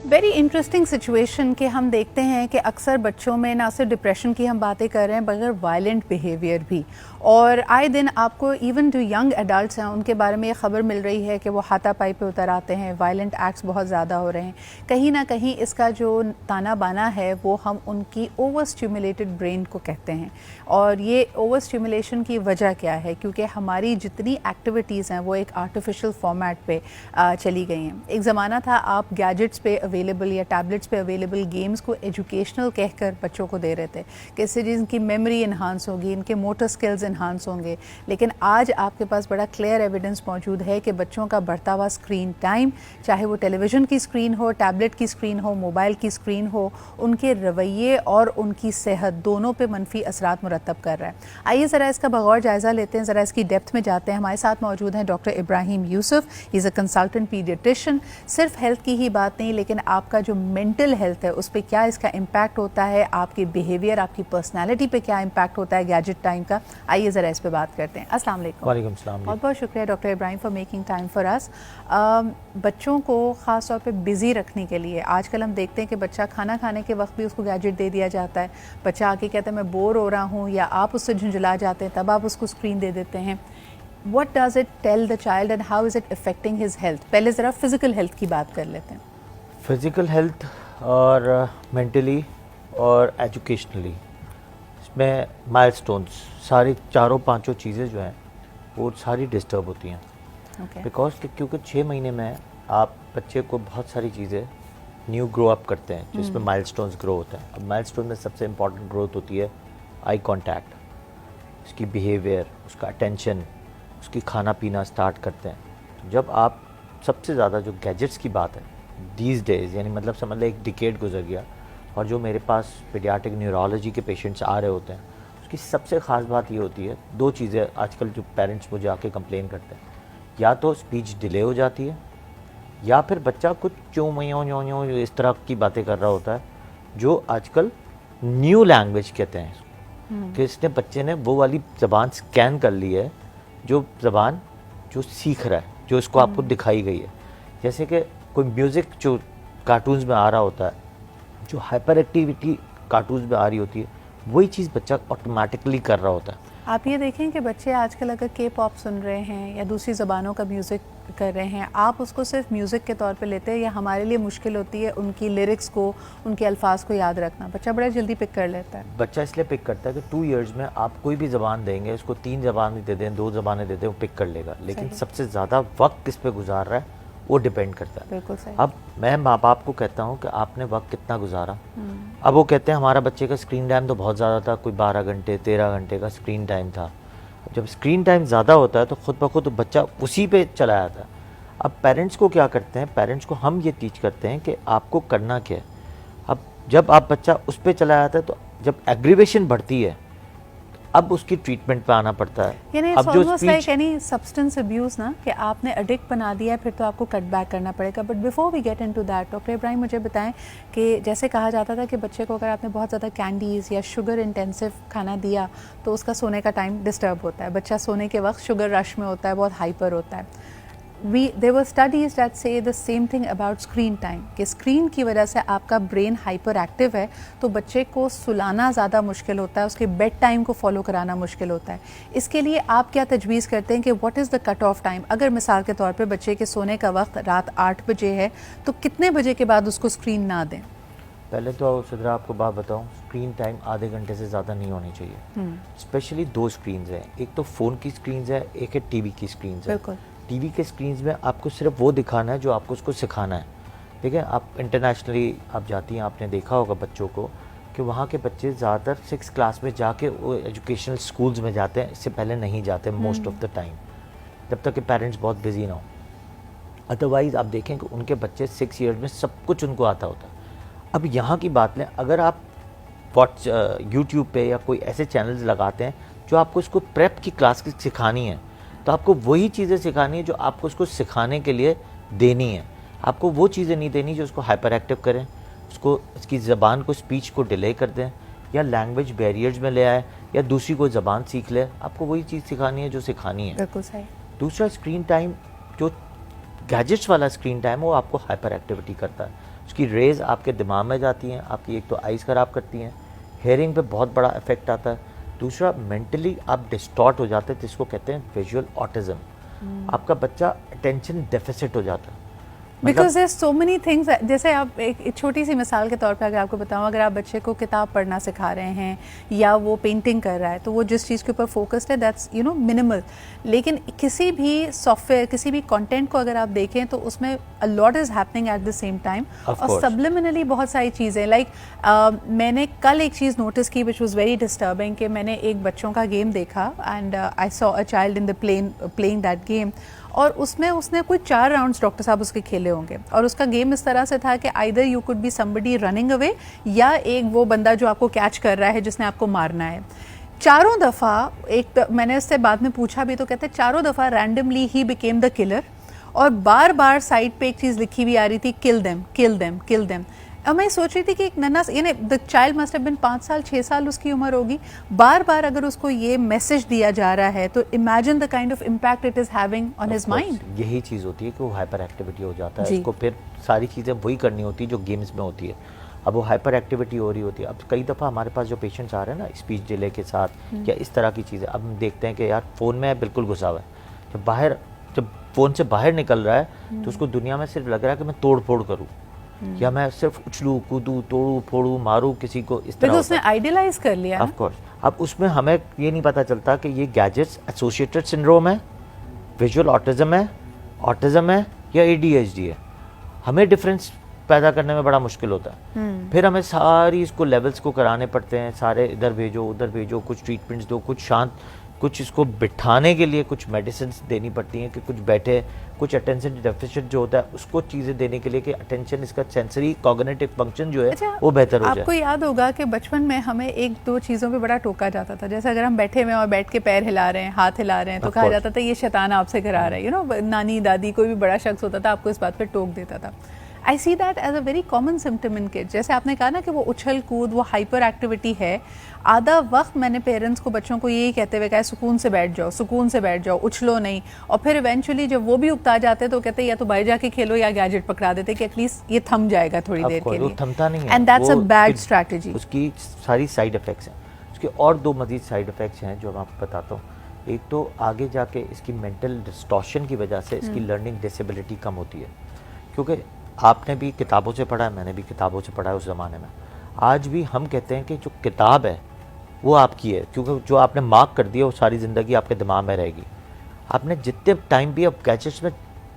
Very interesting situation कि हम देखते हैं कि अक्सर बच्चों में ना सिर्फ डिप्रेशन की हम बातें कर रहे हैं बल्कि वायलेंट बिहेवियर भी, और आए दिन आपको इवन जो यंग एडल्ट्स हैं उनके बारे में ये खबर मिल रही है कि वो हाथापाई पे उतर आते हैं, वायलेंट एक्ट्स बहुत ज़्यादा हो रहे हैं। कहीं ना कहीं इसका जो ताना बाना है वो हम उनकी ओवर स्टिमुलेटेड ब्रेन को कहते हैं। और ये ओवर स्टिमुलेशन की वजह क्या है? क्योंकि हमारी जितनी एक्टिविटीज़ हैं वो एक आर्टिफिशियल फॉर्मेट पे चली गई हैं। एक ज़माना था आप गैजेट्स पे अवेलेबल या टैबलेट्स पे अवेलेबल गेम्स को एजुकेशनल कहकर बच्चों को दे रहे थे कि इससे जिनकी मेमोरी इन्हांस होगी, इनके मोटर स्किल्स इन्हांस होंगे। लेकिन आज आपके पास बड़ा क्लियर एविडेंस मौजूद है कि बच्चों का बढ़ता हुआ स्क्रीन टाइम, चाहे वो टेलीविज़न की स्क्रीन हो, टैबलेट की स्क्रीन हो, मोबाइल की स्क्रीन हो, उनके रवैये और उनकी सेहत दोनों पे मनफी असरात मुरतब कर रहा है। आइए ज़रा इसका बगौर जायज़ा लेते हैं, ज़रा इसकी डेप्थ में जाते हैं। हमारे साथ मौजूद हैं doctor Ibrahim Yusuf, he is a consultant paediatrician. सिर्फ हेल्थ की ही बात नहीं, लेकिन आपका जो मेंटल हेल्थ है उस पर क्या इसका इम्पैक्ट होता है, आपके बिहेवियर, आपकी पर्सनैलिटी पे क्या इम्पैक्ट होता है गैजेट टाइम का। आइए ज़रा इस पर बात करते हैं। अस्सलाम वालेकुम। वालेकुम सलाम। बहुत बहुत शुक्रिया doctor Ibrahim for making time for us. बच्चों को ख़ास तौर पे बिज़ी रखने के लिए आजकल हम देखते हैं कि बच्चा खाना खाने के वक्त भी उसको गैजेट दे दिया जाता है। बच्चा आके कहता है मैं बोर हो रहा हूँ, या आप उससे झुंझला जाते हैं तब आप उसको स्क्रीन दे देते हैं। What does it tell the child and how is it affecting his health? पहले ज़रा फिज़िकल हेल्थ की बात कर लेते हैं। फिज़िकल हेल्थ और मेंटली और एजुकेशनली, इसमें माइलस्टोन्स सारी चारों पांचों चीज़ें जो हैं वो सारी डिस्टर्ब होती हैं। बिकॉज क्योंकि 6 महीने में आप बच्चे को बहुत सारी चीज़ें न्यू ग्रो अप करते हैं जिसमें माइलस्टोन्स ग्रो होते हैं। अब माइलस्टोन में सबसे इम्पॉर्टेंट ग्रोथ होती है आई कांटेक्ट, उसकी बिहेवियर, उसका अटेंशन, उसकी खाना पीना स्टार्ट करते हैं। जब आप सबसे ज़्यादा जो गैजेट्स की बात है दीज डेज़, यानी मतलब समझ लें एक डिकेड गुजर गया और जो मेरे पास पीडियाट्रिक न्यूरोलॉजी के पेशेंट्स आ रहे होते हैं, उसकी सबसे ख़ास बात ये होती है, 2 चीज़ें आजकल जो पेरेंट्स मुझे आके कंप्लेन करते हैं, या तो स्पीच डिले हो जाती है या फिर बच्चा कुछ चों म्यों इस तरह की बातें कर रहा होता है जो आजकल न्यू लैंग्वेज कहते हैं कि इसने बच्चे ने वो वाली ज़बान स्कैन कर ली है, जो ज़बान जो सीख रहा है, जो इसको आपको दिखाई गई है। जैसे कि कोई म्यूज़िक जो कार्टून्स में आ रहा होता है, जो हाइपर एक्टिविटी कार्टून्स में आ रही होती है, वही चीज़ बच्चा ऑटोमेटिकली कर रहा होता है। आप ये देखें कि बच्चे आजकल अगर के पॉप सुन रहे हैं या दूसरी ज़बानों का म्यूज़िक कर रहे हैं, आप उसको सिर्फ म्यूज़िक के तौर पे लेते हैं या हमारे लिए मुश्किल होती है उनकी लिरिक्स को, उनके अल्फाज को याद रखना? बच्चा बड़ा जल्दी पिक कर लेता है। बच्चा इसलिए पिक करता है कि 2 इयर्स में आप कोई भी ज़बान देंगे, उसको 3 ज़बानें दे दें, 2 ज़बानें दे दें, वो पिक कर लेगा। लेकिन सबसे ज़्यादा वक्त किस पे गुजार रहा है वो डिपेंड करता है। बिल्कुल सही। अब मैं माँ बाप को कहता हूँ कि आपने वक्त कितना गुजारा। अब वो कहते हैं हमारा बच्चे का स्क्रीन टाइम तो बहुत ज़्यादा था, कोई 12 घंटे 13 घंटे का स्क्रीन टाइम था। जब स्क्रीन टाइम ज़्यादा होता है तो खुद ब खुद बच्चा उसी पे चला जाता है। अब पेरेंट्स को क्या करते हैं, पेरेंट्स को हम ये टीच करते हैं कि आपको करना क्या है। अब जब आप बच्चा उस पर चला जाता है तो जब एग्रीवेशन बढ़ती है अब उसकी ट्रीटमेंट पे आना पड़ता है। यानी अब जो लाइक एनी सब्सटेंस अब्यूज़ ना, कि आपने एडिक्ट बना दिया फिर तो आपको कट बैक करना पड़ेगा। But before we get into that, doctor Ibrahim मुझे बताएं कि जैसे कहा जाता था कि बच्चे को अगर आपने बहुत ज़्यादा कैंडीज़ या शुगर इंटेंसिव खाना दिया तो उसका सोने का टाइम डिस्टर्ब होता है, बच्चा सोने के वक्त शुगर रश में होता है, बहुत हाइपर होता है। there were studies that say the same thing about screen time, कि स्क्रीन की वजह से आपका ब्रेन हाइपर एक्टिव है तो बच्चे को सुलाना ज़्यादा मुश्किल होता है, उसके बेड टाइम को फॉलो कराना मुश्किल होता है। इसके लिए आप क्या तजवीज़ करते हैं कि what is the cut off time? अगर मिसाल के तौर पे बच्चे के सोने का वक्त रात 8 बजे है तो कितने बजे के बाद उसको स्क्रीन ना दें? पहले तो सिद्रा आपको बात बताऊं, स्क्रीन टाइम आधे घंटे से ज़्यादा नहीं होनी चाहिए। स्पेशली 2 स्क्रीन्स हैं, एक तो फ़ोन की स्क्रीन्स है, एक है टीवी की स्क्रीन्स है। बिल्कुल। टीवी के स्क्रीन्स में आपको सिर्फ वो दिखाना है जो आपको उसको सिखाना है। ठीक है, आप इंटरनेशनली आप जाती हैं, आपने देखा होगा बच्चों को कि वहाँ के बच्चे ज़्यादातर 6 क्लास में जाके वो एजुकेशनल स्कूल्स में जाते हैं, इससे पहले नहीं जाते मोस्ट ऑफ द टाइम, जब तक कि पेरेंट्स बहुत बिजी ना हो। अदरवाइज़ आप देखें कि उनके बच्चे 6 ईयर्स में सब कुछ उनको आता होता है। अब यहाँ की बात लें, अगर आप यूट्यूब पे या कोई ऐसे चैनल्स लगाते हैं जो आपको उसको प्रेप की क्लास की सिखानी है, तो आपको वही चीज़ें सिखानी है जो आपको उसको सिखाने के लिए देनी है। आपको वो चीज़ें नहीं देनी जो उसको हाइपर एक्टिव करें, उसको उसकी ज़बान को, स्पीच को डिले कर दें या लैंग्वेज बैरियर्स में ले आए या दूसरी कोई ज़बान सीख ले। आपको वही चीज़ सिखानी है जो सिखानी है। बिल्कुल सही। दूसरा स्क्रीन टाइम, जो गैजेट्स वाला स्क्रीन टाइम, वो आपको हाइपर एक्टिविटी करता है। اس کی ریز آپ کے دماغ میں جاتی ہیں, آپ کی ایک تو آئیز خراب کرتی ہیں, ہیئرنگ پہ بہت بڑا افیکٹ آتا ہے, دوسرا مینٹلی آپ ڈسٹارٹ ہو جاتے ہیں جس کو کہتے ہیں ویژول آٹزم. آپ کا بچہ اٹینشن ڈیفیسٹ ہو جاتا ہے. Because there so many things. جیسے آپ ایک چھوٹی سی مثال کے طور پہ اگر آپ کو بتاؤں, اگر آپ بچے کو کتاب پڑھنا سکھا رہے ہیں یا وہ پینٹنگ کر رہا ہے تو وہ جس چیز کے اوپر فوکسڈ ہے دیٹس منیمل. لیکن کسی بھی سافٹ ویئر, کسی بھی کانٹینٹ کو اگر آپ دیکھیں تو اس میں a lot is happening at the same time, اور subliminally بہت ساری چیزیں لائک میں نے کل ایک چیز نوٹس کی which was very disturbing کہ میں نے ایک بچوں کا گیم دیکھا and I saw a child in the playing that game, اور اس نے کوئی 4 راؤنڈس ڈاکٹر صاحب اس کے کھیلے ہوں گے, اور اس کا گیم اس طرح سے تھا کہ either you could be somebody running away یا ایک وہ بندہ جو آپ کو کیچ کر رہا ہے جس نے آپ کو مارنا ہے. چاروں دفعہ میں نے اس سے بعد میں پوچھا بھی تو کہتے چاروں دفعہ randomly he became the colour, اور بار بار سائڈ پہ ایک چیز لکھی ہوئی آ رہی تھی kill them kill them kill them. اب میں سوچ رہی تھی کہ ایک ننا یعنی the child must have been 5 سال 6 سال اس کی عمر ہوگی, بار بار اگر اس کو یہ میسج دیا جا رہا ہے تو imagine the kind of impact it is having on his mind. یہی چیز ہوتی ہے کہ وہ ہائپر ایکٹیویٹی ہو جاتا ہے, اس کو پھر ساری چیزیں وہی کرنی ہوتی ہے جو گیمز میں ہوتی ہے. اب وہ ہائپر ایکٹیویٹی ہو رہی ہوتی ہے. اب کئی دفعہ ہمارے پاس جو پیشنٹس آ رہے ہیں نا اسپیچ ڈیلے کے ساتھ یا اس طرح کی چیزیں, اب ہم دیکھتے ہیں کہ یار فون میں بالکل گھسا ہوا ہے, جب فون سے باہر نکل رہا ہے تو اس کو دنیا میں صرف لگ رہا ہے کہ میں توڑ پھوڑ کروں یا میں صرف اچھلوں کودوں توڑوں پھوڑوں ماروں کسی کو, اس طرح اس نے آئیڈیلائز کر لیا. آف کورس اب اس میں ہمیں یہ نہیں پتہ چلتا کہ یہ گیجٹس ایسوسیٹڈ سنڈروم ہے, ویژول آٹزم ہے یا ADHD ہے. ہمیں ڈفرینس پیدا کرنے میں بڑا مشکل ہوتا ہے. پھر ہمیں ساری اس کو لیولز کو کرانے پڑتے ہیں, سارے ادھر بھیجو ادھر بھیجو, کچھ ٹریٹمنٹس دو, کچھ شانت, کچھ اس کو بٹھانے کے لیے کچھ میڈیسنس دینی پڑتی ہیں کہ کچھ بیٹھے, کچھ اٹینشن ڈیفیسٹ جو ہوتا ہے اس کو چیزیں دینے کے لیے کہ اٹینشن اس کا سینسری کوگنیٹو فنکشن جو ہے وہ بہتر ہو جائے. آپ کو یاد ہوگا کہ بچپن میں ہمیں 1-2 چیزوں پہ بڑا ٹوکا جاتا تھا, جیسے اگر ہم بیٹھے ہوئے اور بیٹھ کے پیر ہلا رہے ہیں, ہاتھ ہلا رہے ہیں, تو کہا جاتا تھا یہ شیطان آپ سے کرا رہا ہے. نانی دادی کوئی بھی بڑا شخص ہوتا تھا آپ کو اس بات پہ ٹوک دیتا تھا. I see that as a very common symptom in kids. جیسے آپ نے کہا نا کہ وہ اچھل کود, وہ ہائپر ایکٹیویٹی ہے. آدھا وقت میں نے پیرنٹس کو بچوں کو یہی کہتے ہوئے کہا سکون سے بیٹھ جاؤ, سکون سے بیٹھ جاؤ, اچھلو نہیں. اور پھر ایونچولی جب وہ بھی اکتا جاتے تو کہتے یا تو باہر جا کے کھیلو یا گیجٹ پکڑا دیتے کہ ایٹ لیسٹ یہ تھم جائے گا تھوڑی دیر کے لیے. تھمتا نہیں ہے, and that's a bad strategy. اس کی ساری سائیڈ افیکٹس ہیں, اس کے اور 2 مزید سائیڈ افیکٹس ہیں جو میں آپ کو بتاتا ہوں. ایک تو آگے جا کے اس کی مینٹل ڈسٹورشن کی وجہ سے اس کی لرننگ ڈسیبلٹی کم ہوتی ہے, کیونکہ آپ نے بھی کتابوں سے پڑھا ہے, میں نے بھی کتابوں سے پڑھا ہے اس زمانے میں. آج بھی ہم کہتے ہیں کہ جو کتاب ہے وہ آپ کی ہے, کیونکہ جو آپ نے مارک کر دیا وہ ساری زندگی آپ کے دماغ میں رہے گی. آپ نے جتنے ٹائم بھی اب گیجٹس میں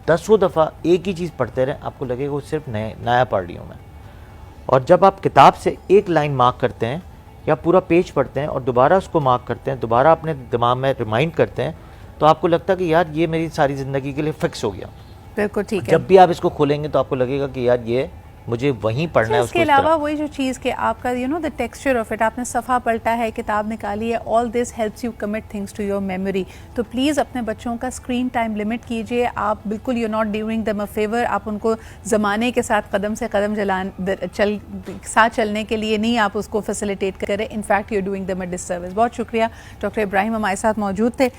10 دفعہ ایک ہی چیز پڑھتے رہیں, آپ کو لگے گا وہ صرف نیا پڑھ رہی ہوں میں. اور جب آپ کتاب سے ایک لائن مارک کرتے ہیں یا پورا پیج پڑھتے ہیں اور دوبارہ اس کو مارک کرتے ہیں, دوبارہ اپنے دماغ میں ریمائنڈ کرتے ہیں, تو آپ کو لگتا ہے کہ یار یہ میری ساری زندگی کے لیے فکس ہو گیا. بالکل ٹھیک ہے. جب بھی آپ اس کو کھولیں گے تو آپ کو لگے گا کہ یار یہ مجھے وہیں پڑھنا ہے. اس کے علاوہ وہی جو چیز کہ آپ کا دا ٹیکسچر آف اٹ, آپ نے صفحہ پلٹا ہے, کتاب نکالی ہے, all this helps you commit things to your memory. تو پلیز اپنے بچوں کا اسکرین ٹائم لمٹ کیجیے. آپ بالکل you not doing them a favour. آپ ان کو زمانے کے ساتھ قدم سے قدم ساتھ چلنے کے لیے نہیں آپ اس کو فیسیلیٹیٹ کریں, in fact you doing them a disservice. بہت شکریہ ڈاکٹر ابراہیم ہمارے ساتھ موجود تھے.